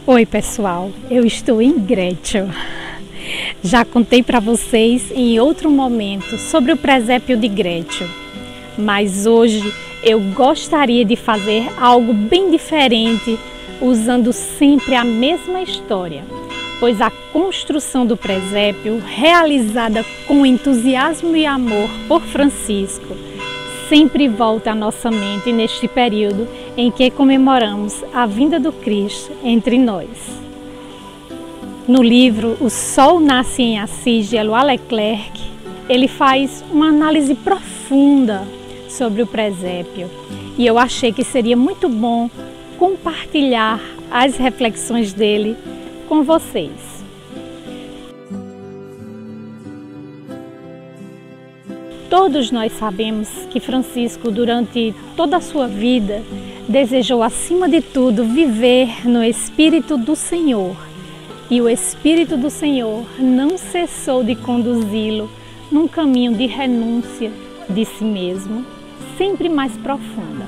Oi pessoal, eu estou em Grétio. Já contei para vocês em outro momento sobre o presépio de Grétio, mas hoje eu gostaria de fazer algo bem diferente, usando sempre a mesma história, pois a construção do presépio, realizada com entusiasmo e amor por Francisco, sempre volta à nossa mente neste período em que comemoramos a vinda do Cristo entre nós. No livro O Sol Nasce em Assis, de Éloi Leclerc, ele faz uma análise profunda sobre o presépio e eu achei que seria muito bom compartilhar as reflexões dele com vocês. Todos nós sabemos que Francisco, durante toda a sua vida, desejou, acima de tudo, viver no Espírito do Senhor. E o Espírito do Senhor não cessou de conduzi-lo num caminho de renúncia de si mesmo, sempre mais profunda.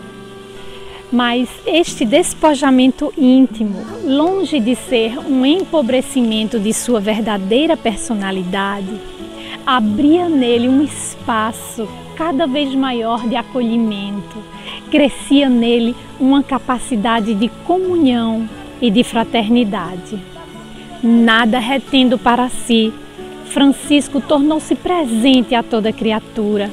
Mas este despojamento íntimo, longe de ser um empobrecimento de sua verdadeira personalidade, abria nele um espaço cada vez maior de acolhimento, crescia nele uma capacidade de comunhão e de fraternidade. Nada retendo para si, Francisco tornou-se presente a toda criatura.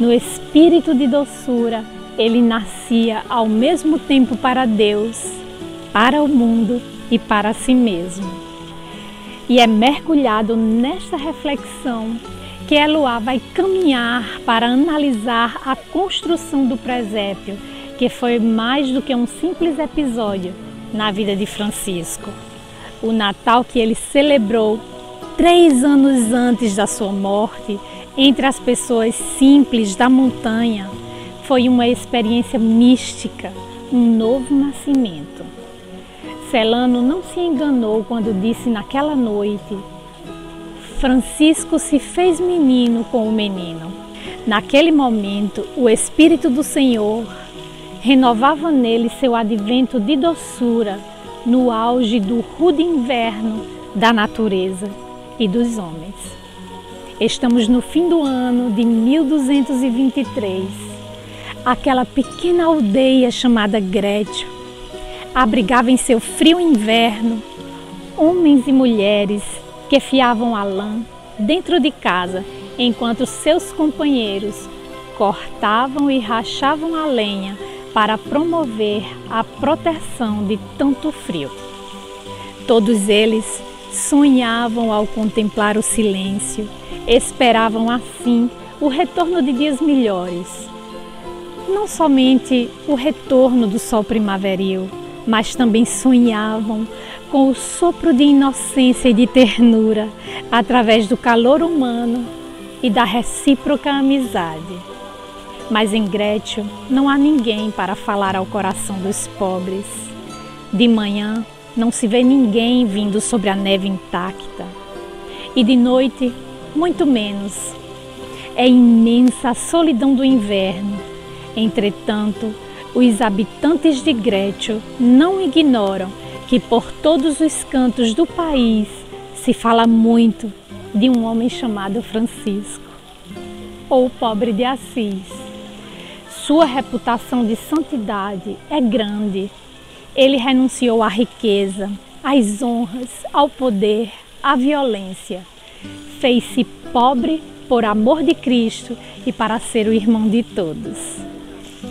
No espírito de doçura, ele nascia ao mesmo tempo para Deus, para o mundo e para si mesmo. E é mergulhado nesta reflexão que Éloi vai caminhar para analisar a construção do presépio, que foi mais do que um simples episódio na vida de Francisco. O Natal que ele celebrou 3 anos antes da sua morte, entre as pessoas simples da montanha, foi uma experiência mística, um novo nascimento. Celano não se enganou quando disse naquela noite: Francisco se fez menino com o menino. Naquele momento, o Espírito do Senhor renovava nele seu advento de doçura no auge do rude inverno da natureza e dos homens. Estamos no fim do ano de 1223. Aquela pequena aldeia chamada Grétio abrigava em seu frio inverno homens e mulheres que fiavam a lã dentro de casa, enquanto seus companheiros cortavam e rachavam a lenha para promover a proteção de tanto frio. Todos eles sonhavam ao contemplar o silêncio, esperavam assim o retorno de dias melhores. Não somente o retorno do sol primaveril, mas também sonhavam com o sopro de inocência e de ternura através do calor humano e da recíproca amizade. Mas em Grétio não há ninguém para falar ao coração dos pobres. De manhã não se vê ninguém vindo sobre a neve intacta. E de noite, muito menos. É imensa a solidão do inverno. Entretanto, os habitantes de Grétio não ignoram que por todos os cantos do país se fala muito de um homem chamado Francisco, ou o pobre de Assis. Sua reputação de santidade é grande. Ele renunciou à riqueza, às honras, ao poder, à violência. Fez-se pobre por amor de Cristo e para ser o irmão de todos.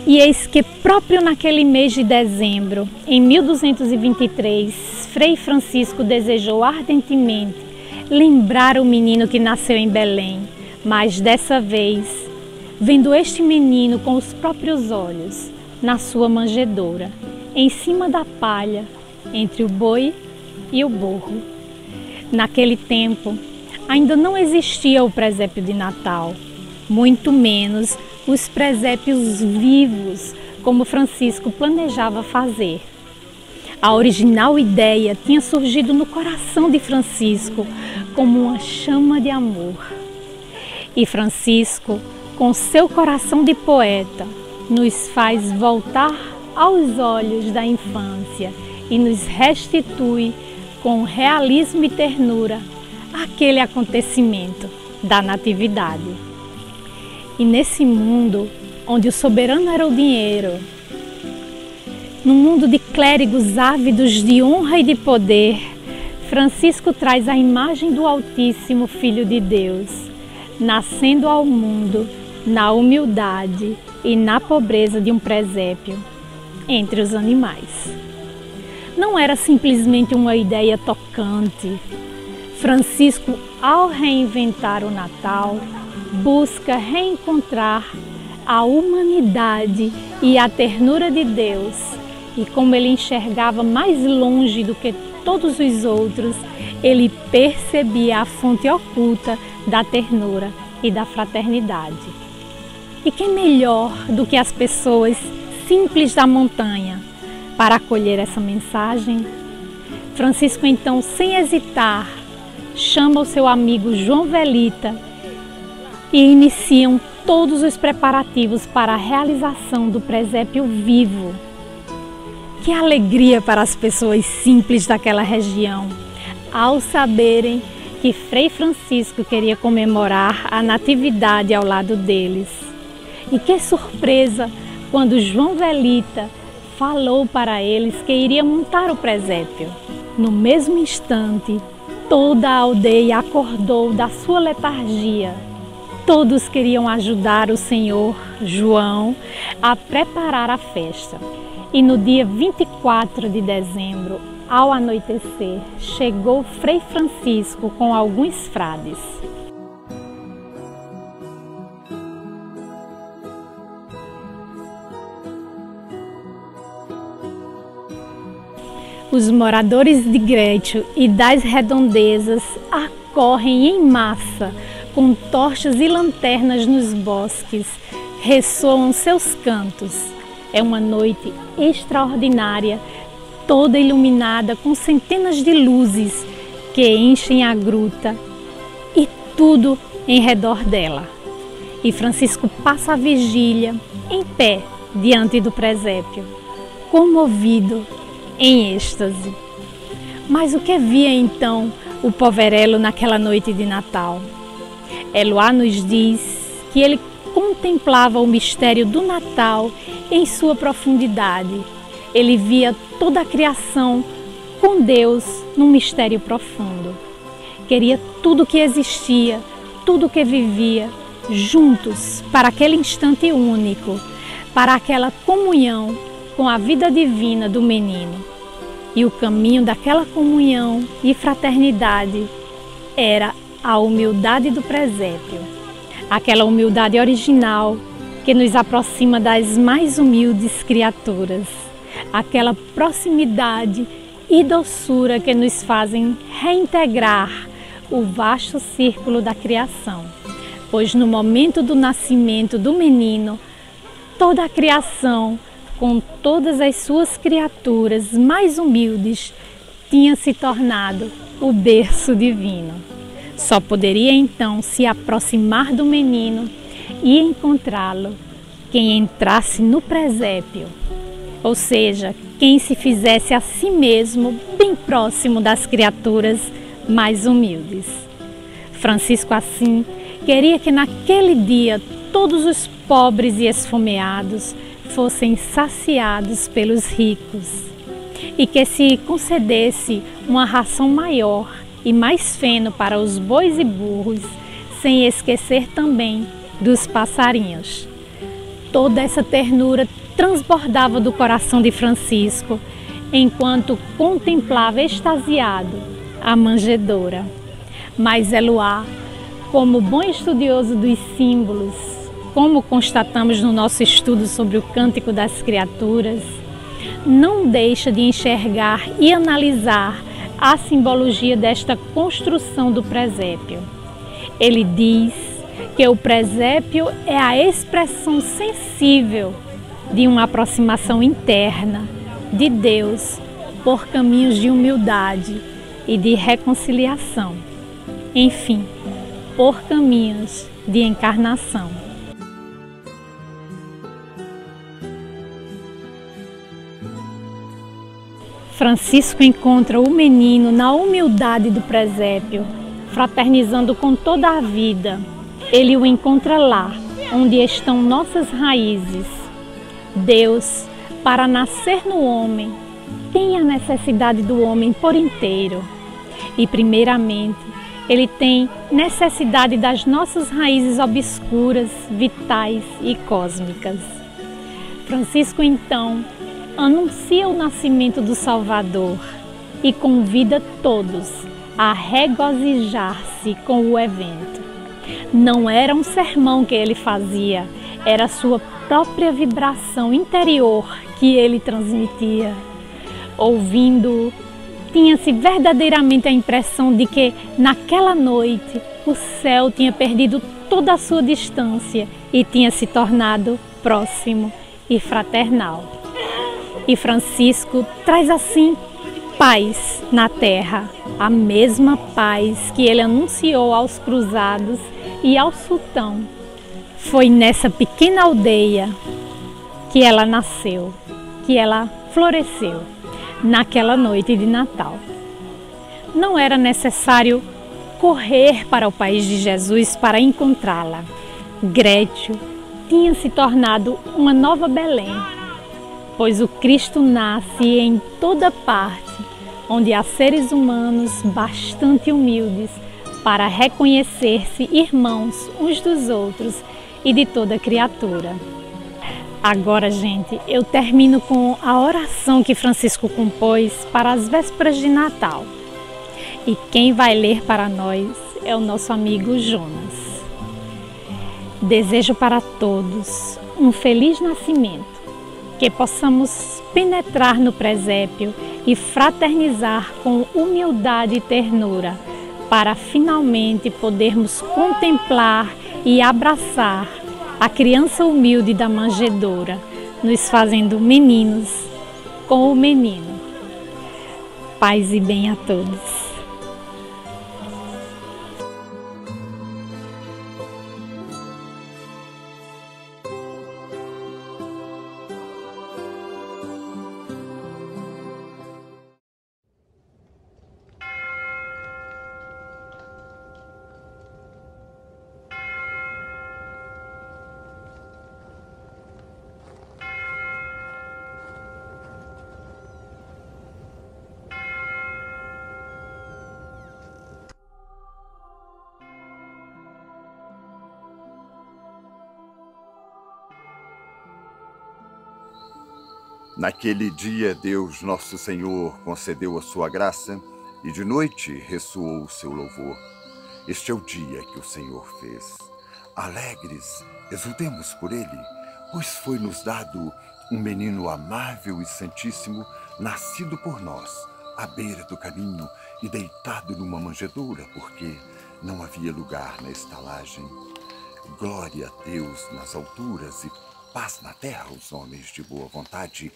E eis que próprio naquele mês de dezembro, em 1223, Frei Francisco desejou ardentemente lembrar o menino que nasceu em Belém, mas dessa vez, vendo este menino com os próprios olhos, na sua manjedoura, em cima da palha, entre o boi e o burro. Naquele tempo, ainda não existia o presépio de Natal, muito menos os presépios vivos, como Francisco planejava fazer. A original ideia tinha surgido no coração de Francisco como uma chama de amor. E Francisco, com seu coração de poeta, nos faz voltar aos olhos da infância e nos restitui com realismo e ternura aquele acontecimento da natividade. E nesse mundo onde o soberano era o dinheiro, num mundo de clérigos ávidos de honra e de poder, Francisco traz a imagem do Altíssimo Filho de Deus, nascendo ao mundo na humildade e na pobreza de um presépio entre os animais. Não era simplesmente uma ideia tocante. Francisco, ao reinventar o Natal, busca reencontrar a humanidade e a ternura de Deus. E como ele enxergava mais longe do que todos os outros, ele percebia a fonte oculta da ternura e da fraternidade. E quem melhor do que as pessoas simples da montanha para acolher essa mensagem? Francisco, então, sem hesitar, chama o seu amigo João Velita e iniciam todos os preparativos para a realização do presépio vivo. Que alegria para as pessoas simples daquela região, ao saberem que Frei Francisco queria comemorar a natividade ao lado deles. E que surpresa quando João Velita falou para eles que iria montar o presépio. No mesmo instante, toda a aldeia acordou da sua letargia. Todos queriam ajudar o senhor João a preparar a festa. E no dia 24 de dezembro, ao anoitecer, chegou Frei Francisco com alguns frades. Os moradores de Grétio e das redondezas acorrem em massa, com tochas e lanternas nos bosques, ressoam seus cantos. É uma noite extraordinária, toda iluminada com centenas de luzes que enchem a gruta e tudo em redor dela. E Francisco passa a vigília em pé diante do presépio, comovido, em êxtase. Mas o que via então o poverello naquela noite de Natal? Eloá nos diz que ele contemplava o mistério do Natal em sua profundidade. Ele via toda a criação com Deus num mistério profundo. Queria tudo que existia, tudo que vivia, juntos para aquele instante único, para aquela comunhão com a vida divina do menino. E o caminho daquela comunhão e fraternidade era a humildade do presépio, aquela humildade original que nos aproxima das mais humildes criaturas, aquela proximidade e doçura que nos fazem reintegrar o vasto círculo da criação, pois no momento do nascimento do menino, toda a criação, com todas as suas criaturas mais humildes, tinha se tornado o berço divino. Só poderia então se aproximar do menino e encontrá-lo quem entrasse no presépio, ou seja, quem se fizesse a si mesmo bem próximo das criaturas mais humildes. Francisco, assim, queria que naquele dia todos os pobres e esfomeados fossem saciados pelos ricos e que se concedesse uma ração maior e mais feno para os bois e burros, sem esquecer também dos passarinhos. Toda essa ternura transbordava do coração de Francisco, enquanto contemplava extasiado a manjedoura. Mas Eloá, como bom estudioso dos símbolos, como constatamos no nosso estudo sobre o Cântico das Criaturas, não deixa de enxergar e analisar a simbologia desta construção do presépio. Ele diz que o presépio é a expressão sensível de uma aproximação interna de Deus por caminhos de humildade e de reconciliação. Enfim, por caminhos de encarnação. Francisco encontra o menino na humildade do presépio, fraternizando com toda a vida. Ele o encontra lá, onde estão nossas raízes. Deus, para nascer no homem, tem a necessidade do homem por inteiro. E, primeiramente, Ele tem necessidade das nossas raízes obscuras, vitais e cósmicas. Francisco, então, anuncia o nascimento do Salvador e convida todos a regozijar-se com o evento. Não era um sermão que ele fazia, era a sua própria vibração interior que ele transmitia. Ouvindo, tinha-se verdadeiramente a impressão de que, naquela noite, o céu tinha perdido toda a sua distância e tinha se tornado próximo e fraternal. E Francisco traz assim paz na terra, a mesma paz que ele anunciou aos cruzados e ao sultão. Foi nessa pequena aldeia que ela nasceu, que ela floresceu naquela noite de Natal. Não era necessário correr para o país de Jesus para encontrá-la. Grétio tinha se tornado uma nova Belém, pois o Cristo nasce em toda parte, onde há seres humanos bastante humildes para reconhecer-se irmãos uns dos outros e de toda criatura. Agora, gente, eu termino com a oração que Francisco compôs para as vésperas de Natal. E quem vai ler para nós é o nosso amigo Jonas. Desejo para todos um feliz nascimento, que possamos penetrar no presépio e fraternizar com humildade e ternura, para finalmente podermos contemplar e abraçar a criança humilde da manjedoura, nos fazendo meninos com o menino. Paz e bem a todos. Naquele dia, Deus Nosso Senhor concedeu a sua graça e de noite ressoou o seu louvor. Este é o dia que o Senhor fez. Alegres, exultemos por ele, pois foi-nos dado um menino amável e santíssimo, nascido por nós, à beira do caminho e deitado numa manjedoura, porque não havia lugar na estalagem. Glória a Deus nas alturas e paz na terra aos homens de boa vontade.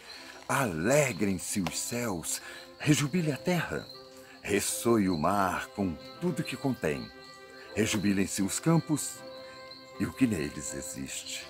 Alegrem-se os céus, rejubile a terra, ressoe o mar com tudo que contém. Rejubilem-se os campos e o que neles existe.